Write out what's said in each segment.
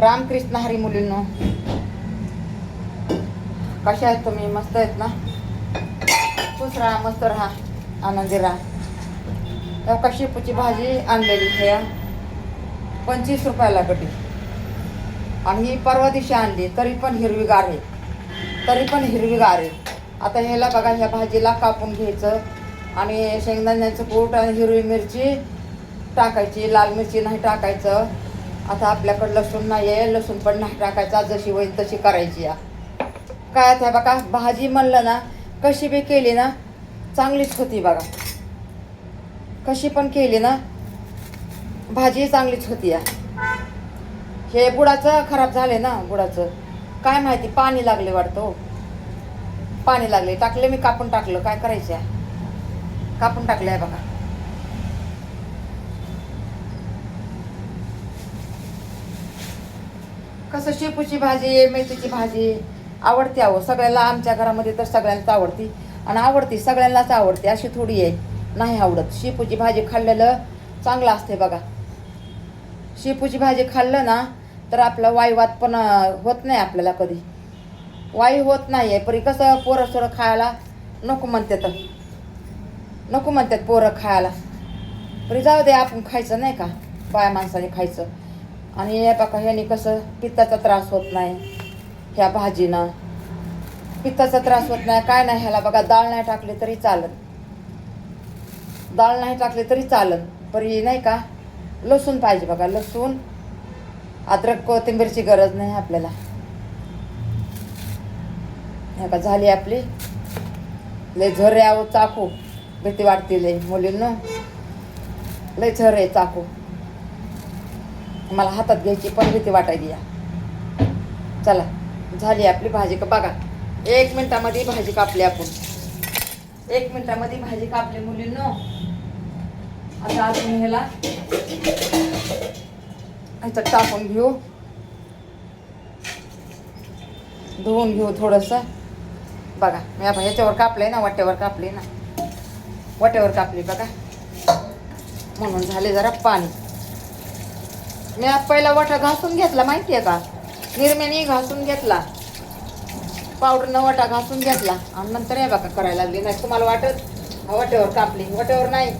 रामकृष्ण हरी मुलींनो, कशा आहेत तुम्ही? मस्त आहेत ना? खुश राहा, मस्त राहा, आनंदी राहा. शेपूची भाजी आणलेली ह्या 25 रुपयाला गटी, आणि ही परवा दिवशी आणली तरी पण हिरवीगार आहे. आता ह्याला बघा, ह्या भाजीला कापून घ्यायचं आणि शेंगदाण्याचं कूट आणि हिरवी मिरची टाकायची, लाल मिरची नाही टाकायचं. आता आपल्याकडं लसूण नाही आहे, लसूण पण नाही टाकायचा, जशी होईल तशी करायची. काय आता बघा, भाजी म्हणलं ना कशी बी केली ना चांगलीच होती बघा. कशी पण केली ना भाजी चांगलीच होती. हे गुळाचं खराब झाले ना, गुळाचं काय माहिती, पाणी लागले वाटतं. पाणी लागले, टाकले मी, कापून टाकलं. काय करायचं, कापून टाकलं आहे बघा. कसं शेपूची भाजी, मेथीची भाजी आवडते अहो सगळ्यांना. आमच्या घरामध्ये तर सगळ्यांनाच आवडती, आणि आवडती सगळ्यांनाच आवडते, अशी थोडी आहे नाही आवडत. शेपूची भाजी खाल्लेलं चांगलं असते बघा. शेपूची भाजी खाल्लं ना तर आपला वायुवात पण होत नाही आपल्याला, कधी वायू होत नाही आहे. परी कसं पोरं सोरं खायला नको म्हणतात पोरं खायला. परी जाऊ दे, आपण खायचं नाही का, बाया माणसाने खायचं. आणि हे बघा, ह्याने कसं पित्ताचा त्रास होत नाही. ह्या भाजीनं पित्ताचा त्रास होत नाही, काय नाही. ह्याला बघा, डाळ नाही टाकली तरी चालन. परी नाही का, लसूण पाहिजे बघा, लसूण, अद्रक, कोथिंबीरची गरज नाही आपल्याला. ह्या का झाली आपली. लय झर आहे चाकू, भीती वाटते लय मुलींनो, लय झर आहे चाकू. मला हातात घ्यायची पण भीती वाटायली. चला, झाली आपली भाजी का बघा. 1 मिनिटामध्ये भाजी कापली आपण, 1 मिनिटामध्ये भाजी कापली मुलींनो. आता अजून ह्याला ह्याच्यात टाकून घेऊ, धुवून घेऊ थोडंसं बघा. मी आपण ह्याच्यावर कापलंय ना, वाट्यावर कापली बघा, म्हणून झाले जरा पाणी. मी पहिला वाटा घासून घेतला, माहिती आहे का, निरम्याने घासून घेतला, पावडरनं वाटा घासून घेतला, आणि नंतर हे बघा करायला लागली. नाही तुम्हाला वाटत वाट्यावर कापली, वाट्यावर नाही,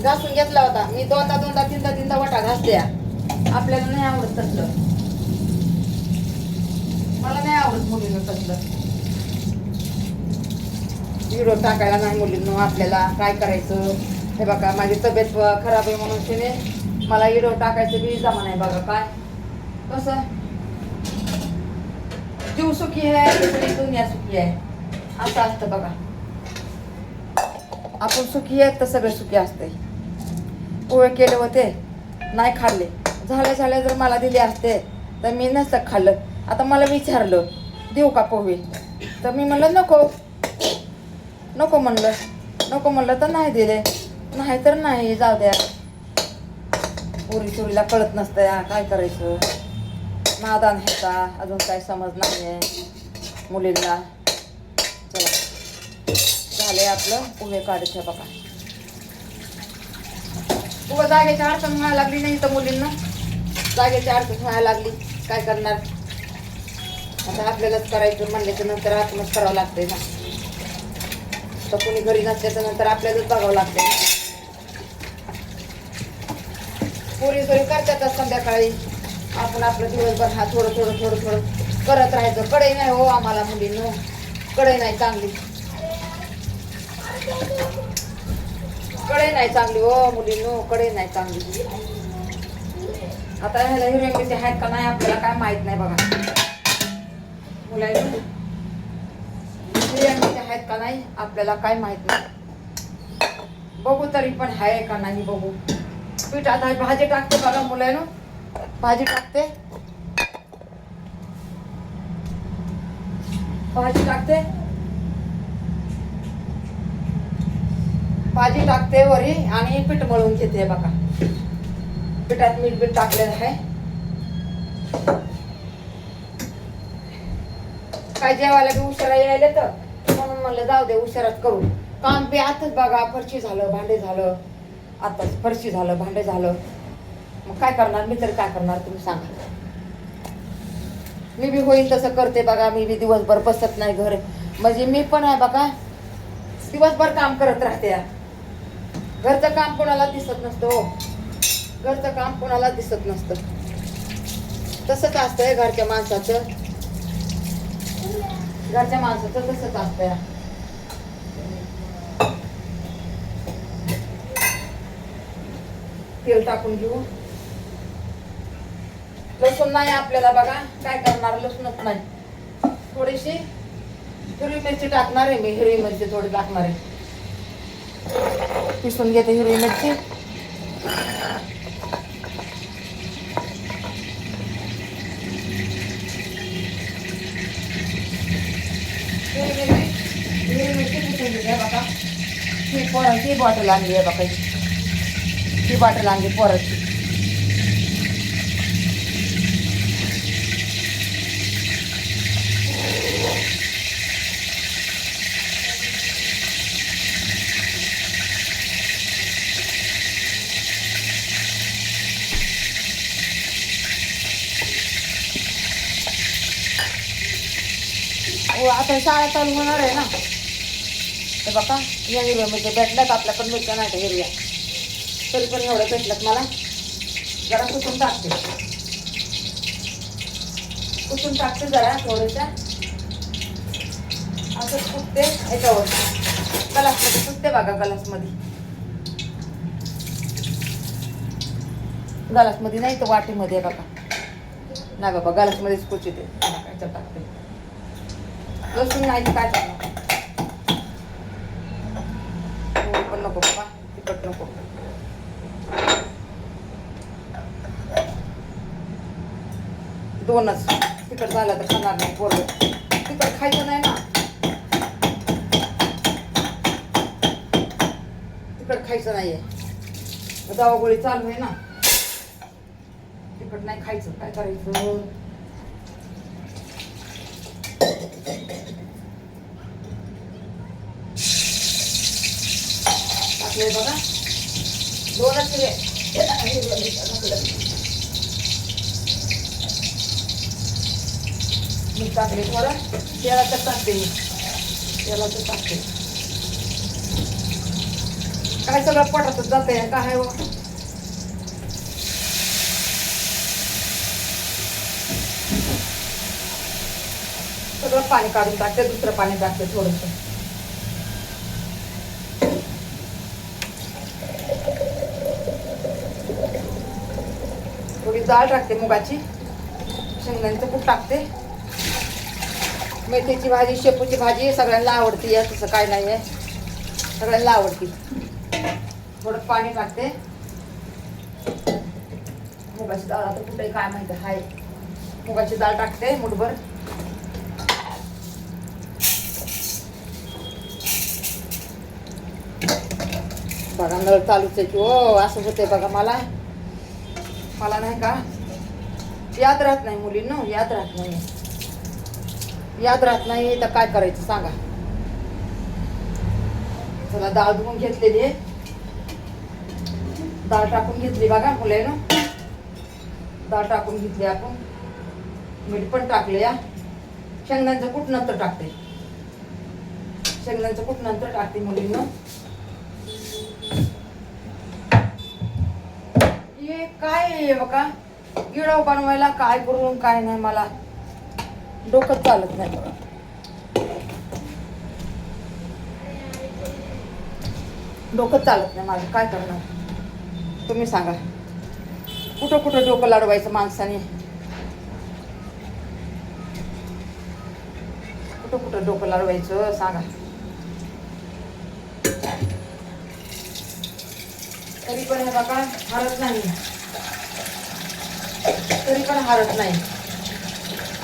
घासून घेतला होता मी. तीनदा वाटा घासते. आपल्याला नाही आवडत तसलं, मला नाही आवडत मुलींना तसलं. व्हिडिओ टाकायला नाही मुलींनो आपल्याला. काय करायचं, हे बघा, माझी तब्येत खराब आहे म्हणून तिने मला व्हिडिओ टाकायचं बी जमा नाही बघा. काय कसं, जीव सुखी आहे, दुनिया सुखी आहे, असं असतं बघा. आपण सुखी आहे तर सगळे सुखी असते. पोहे केले होते, नाही खाल्ले, झाले जर मला दिले असते तर मी नसतं खाल्लं. आता मला विचारलं देऊ का पोहे, तर मी म्हणलं नको म्हणलं तर नाही दिले. नाही तर नाही, जाऊ द्या. पोरीला कळत नसतं काय करायचं, नादान ह्याचा अजून काय समज नाही आहे मुलींना. चला, झाले आपलं पोहे काढायचं बघा. उभं जागेची अडचण व्हायला लागली नाही तर मुलींना, जागेची अडचण व्हायला लागली, काय करणार. आता आपल्यालाच करायचं म्हणल्याच्या नंतर आपणच करावं लागतंय ना. तर कोणी घरी नसल्याच्या नंतर आपल्यालाच बघावं लागतंय. पोरी करतातच संध्याकाळी, आपण आपलं दिवसभर हा थोडं करत राहायचं. कढई नाही हो आम्हाला मुलींनो, कढई नाही चांगली हो मुलींनो, कढई नाही चांगली. आता ह्याला हिरव्या मिरची आहेत का नाही आपल्याला काय माहित नाही बघा मुलांना. हिरव्या मिरची आहेत का नाही आपल्याला काय माहित नाही. बघू तरी पण आहे का नाही बघू. पीठ आता भाजी टाकते बघा मुलांना, भाजी टाकते वरी, आणि पीठ मळून घेते बघा. पिठात मीठ टाकलेलं आहे. काय जेवायला बी उशिरा यायला तर म्हणून म्हणलं जाऊ दे, उशिराच करू. काम बी आताच बघा, फरशी झालं, भांडे झालं, आताच फरशी झालं, भांडे झालं. मग काय करणार मी, तरी काय करणार तुम्ही सांगा. मी बी होईल तसं करते बघा. मी बी दिवसभर बसत नाही घर. म्हणजे मी पण आहे बघा, दिवसभर काम करत राहते. घरचं काम कोणाला दिसत नसतं हो. घरचं काम कोणाला दिसत नसतं. तसंच असतंय घरच्या माणसाचं. घरच्या माणसाचं तसंच असतंय. तेल टाकून घेऊ. लसूण नाही आपल्याला बघा, काय करणार, लसूणच नाही. थोडीशी हिरवी मिरची टाकणार आहे मी. हिरवी मिरची थोडी टाकणार आहे. पिसून घेते हिरवी मिरची. हिरवी मिरची पिसून घेते बघा. ही बॉटल आणली आहे बघा. ही बॉटल आणली पोराची. आता शाळा चालू होणार आहे ना, तर बघा या हिरव्या मिरच्या भेटल्यात आपल्याकडे. मिरच्या नाही हिरव्या, तरी पण एवढं भेटल्यात. मला जरा कुठून टाकते जरा थोड्याशा. असं फुटते याच्यावर, गलासमध्ये फुटते बघा. गलासमध्ये नाही तर वाटीमध्ये बघा. नाही बाबा, गलासमध्येच कुचते. याच्यात टाकते. लसूण नाही काय टाकणार. पण नको बाबा, तिखट नको. दोनच. तिखट झालं तर खाणार नाही पोरं. तिखट खायचं नाही ना. तिखट खायचं नाहीये. दवागोळी चालू आहे ना. तिखट नाही खायचं. काय करायचं. टाकले बघा. दोनच मी टाकले. थोडं तेलाचं टाकते मी. तेलाचं टाकते. काय सगळं पटातच जाते काय हो. सगळं पाणी काढून टाकते. दुसरं पाणी टाकते थोडंसं. थोडी डाळ टाकते मुगाची. शेंगदाण्याचं कूट टाकते. मेथीची भाजी, शेपूची भाजी सगळ्यांना आवडती आहे. तसं काय नाही आहे, सगळ्यांना आवडती. थोडं पाणी टाकते. मुगाची डाळ आता कुठे काय माहिती हाय. मुगाची डाळ टाकते मुठभर. बघा नळ चालूच आहे की हो. असं होते बघा. मला नाही का याद राहत नाही मुलींनो. याद राहत नाही तर काय करायचं सांगा. चला डाळ धुवून घेतलेली आहे. डाळ टाकून घेतली बघा मुलांनो. डाळ टाकून घेतली आपण. मीठ पण टाकले. या शेंगदाण्याचं कूट नंतर टाकते. शेंगदाण्याचं कूट नंतर टाकते मुलींनो. हे काय आहे बघा, गिळव बनवायला काय करून काय नाही. मला डोकं चालत नाही बघा. डोकं चालत नाही माझं. काय करणार तुम्ही सांगा. कुठं डोकं लाडवायचं माणसाने. कुठं डोकं लाडवायचं सांगा. तरी पण हे बघा हरत नाही.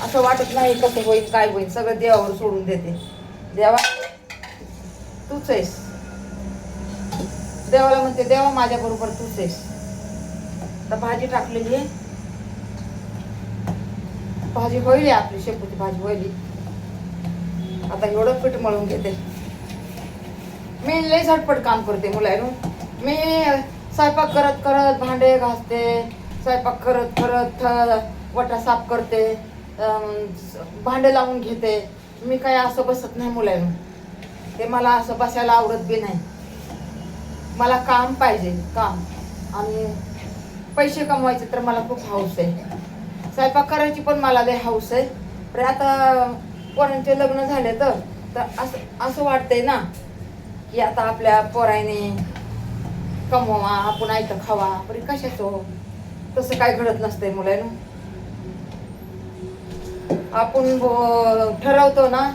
असं वाटत नाही कसं होईल काय होईल. सगळं देवावर सोडून देते. देवा तूच आहेस. देवाला म्हणते देवा माझ्या बरोबर तूच आहेस. आता भाजी टाकलेली आहे. भाजी होईल आपली. शेपूची भाजी होईल. आता एवढं पीठ मळून घेते. मी लय झटपट काम करते मुलांनो. मी स्वयंपाक करत भांडे घासते. स्वयंपाक करत वटा साफ करते. भांडे लावून घेते. मी काय असं बसत नाही मुलांना, ते मला असं बसायला आवडत बी नाही. मला काम पाहिजे, काम. आणि पैसे कमवायचे तर मला खूप हौस आहे. स्वयंपाक करायची पण मला लय हौस आहे. पण आता पोरांचे लग्न झाले तर असं वाटतंय ना की आता आपल्या पोराने कमवा, आपण ऐकतं खावा. पण कशाचं? तसं काय घडत नसतंय मुलांना. आपण ठरवतो ना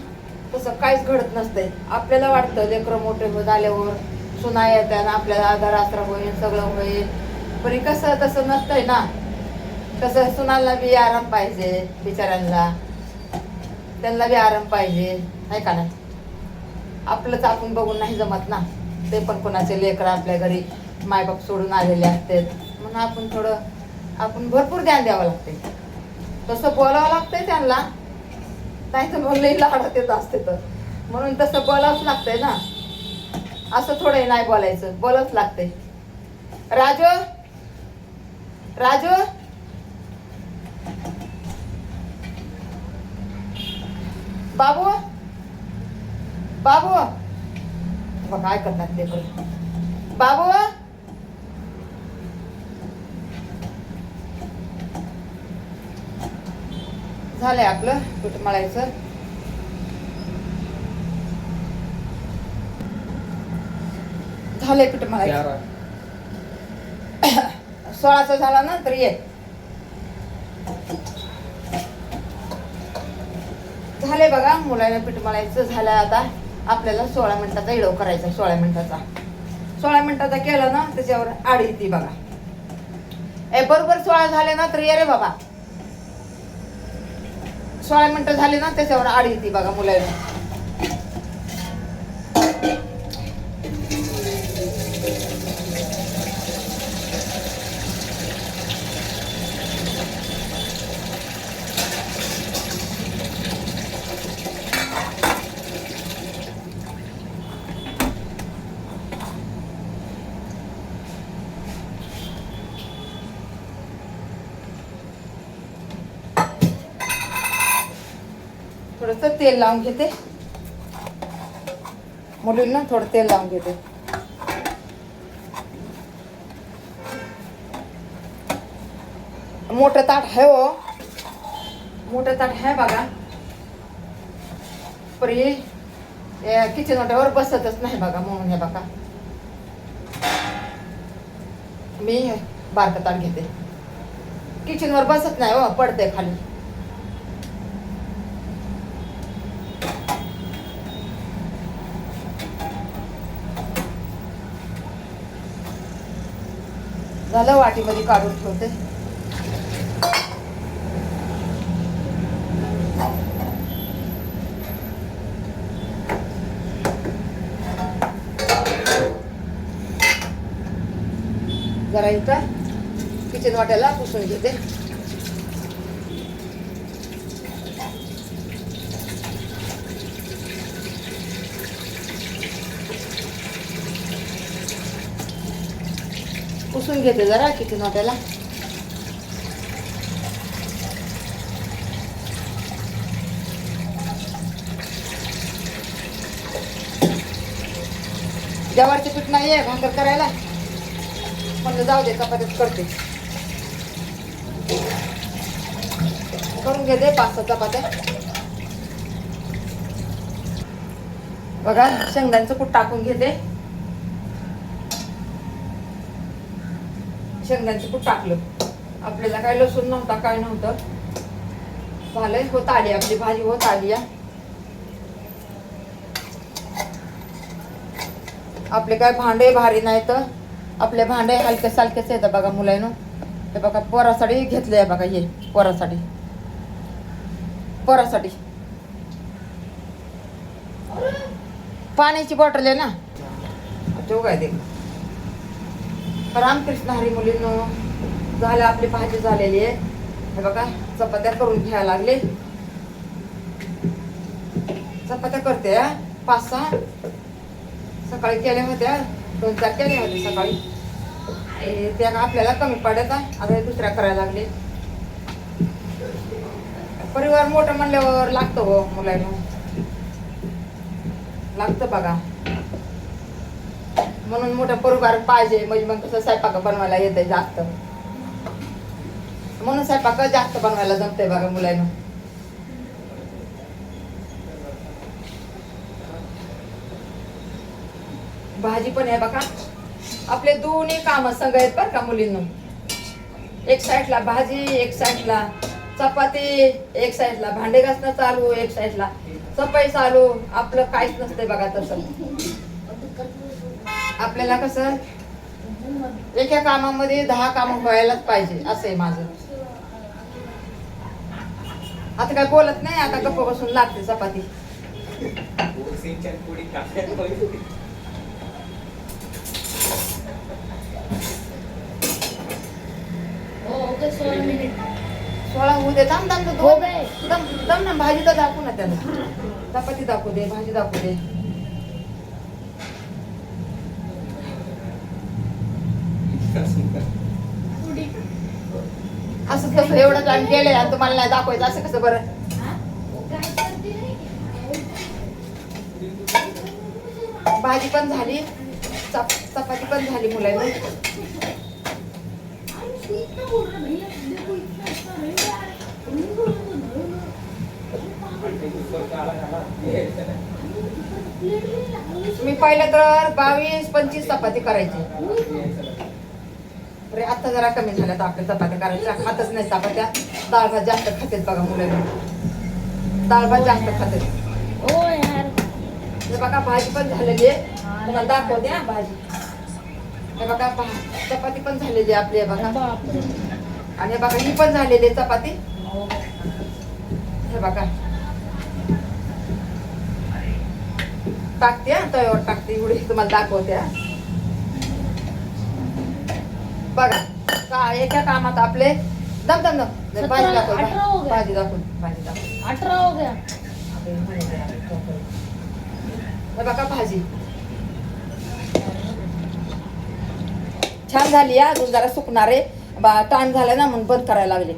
तसं काहीच घडत नसतंय. आपल्याला वाटतं लेकरं मोठे होत आल्यावर सुना येत्या ना आपल्याला आधार आसरा होईल, सगळं होईल. पण कसं तसं नसतंय ना. तसं सुनाला बी आराम पाहिजे, बिचाऱ्यांना त्यांना बी आराम पाहिजे, आहे का नाही? आपलंच आपण बघून नाही जमत ना. ते पण कोणाचे लेकरं आपल्या घरी मायबाप सोडून आलेले असतात. म्हणून आपण भरपूर ध्यान द्यावं लागते. तसं बोलावं लागतंय त्यांना, नाही तर मग लई लाडात येत असते. तर म्हणून तसं बोलावंच लागतंय ना. असं थोडं नाही बोलायचं, बोलावंच लागतंय. राजू, राजू, बाबू, बाबू, बघा ऐकत नाही ते पण. बाबू, झालंय आपलं पीठ मळायचं. झालंय पीठ मळायचं. 16चा झाला ना तर ये. झालंय बघा, मुलाला पीठ मळायचं झालं. आता आपल्याला 16 मिनिटाचा इडव करायचा. 16 मिनिटाचा केला ना त्याच्यावर आडी येते बघा. बरोबर 16 झाले ना तर ये रे बाबा. 16 मिनिटं झाले ना त्याच्यावर आडी येते बघा मुलाला. थोडंसं तेल लावून घेते मुलींना, थोडं तेल लावून घेते. मोठं ताट आहे हो, मोठं ताट आहे बघा. परी किचन वाट्यावर बसतच नाही बघा, म्हणून हे बघा मी बारकं ताट घेते. किचनवर बसत नाही हो, पडते खाली. झालं, वाटीमध्ये काढून ठेवते. जरा इथं किचन वाट्याला पुसून घेते. पुसून घेते जरा किचन वाट्याला. जवारचे पीठ नाही आहे भाकर करायला, म्हणलं जाऊ दे चपात्याच करते. करून घेते 5-6 चपात्या. बघा शेंगदाण्याचं कूट टाकून घेते. शेंगदाण्याचं कूट टाकलं. आपल्याला काय लसूण नव्हता, काय नव्हतं. झालंय, होत आली आपली भाजी, होत आली. आपले काय भांडे भारी नाही तर आपले भांडे हलके सालकेच येतं बघा मुलांनो. हे बघा पोरासाठी घेतले आहे बघा, हे पोरासाठी पाण्याची बॉटल आहे ना. तो काय ते रामकृष्ण हरी मुलींनो. झालं, आपली भाजी झालेली आहे. हे बघा चपात्या करून घ्यायला लागले. चपात्या करते 5-6. सकाळी केल्या होत्या, 2-4 केल्या होत्या सकाळी. त्या आपल्याला कमी पडत. आता दुसऱ्या करायला लागले. परिवार मोठं म्हणल्यावर लागतं हो मुलांना, लागतं बघा. म्हणून मोठा परिवार पाहिजे म्हणजे मग कसं स्वयंपाक बनवायला येते जास्त, म्हणून स्वयंपाक जास्त बनवायला जमते बघा मुलांना. भाजी पण आहे बघा, आपले दोन्ही काम संग आहेत बरं का मुलींना. एक साईडला भाजी, एक साईडला चपाती, एक साईडला भांडे घासणं चालू, एक साईडला सफाई चालू. आपलं काहीच नसते बघा तसं. आपल्याला कसं एका कामामध्ये 10 काम व्हायलाच पाहिजे असं आहे माझं. आता काय बोलत नाही, आता गप्प बसून लागते चपाती. मिनिट 16 होऊ दे. थांब थांब हो गए. दम ना, भाजी तर दाखवू ना त्याला. चपाती दाखवू दे, भाजी दाखवू दे. असं कसं एवढं टाइम केलंय आणि तुम्हाला नाही दाखवायचं असं कसं बरं? भाजी पण झाली, चपाती पण झाली मुलांनी. मी पहिलं तर 22-25 चपाती करायची. अरे आता जरा कमी झाल्यात आपल्या चपात्या करायच्या. खातच नाही चपात्या, डाळ भात जास्त खातेत बघा मुलांना. डाळ भात जास्त खातेत. ओ यार, हे बघा भाजी पण झालेली आहे, तुम्हाला दाखवते हा भाजी. हे बघा चपाती पण झालेली आहे आपली, हे बघा. बापरे. आणि हे बघा ही पण झालेली आहे चपाती. हे बघा टाकते हा, तव्यावर टाकते एवढी तुम्हाला दाखवते हा. बघा का एका कामात आपले दम दम दम. भाजी दाखव, 18 हो गया. भाजी दाखव, भाजी दाखव. 18 हो गया. हे बघा भाजी छान झाली. अजून जरा सुकणार आहे, टाण झालं ना म्हणून बंद करायला लागले.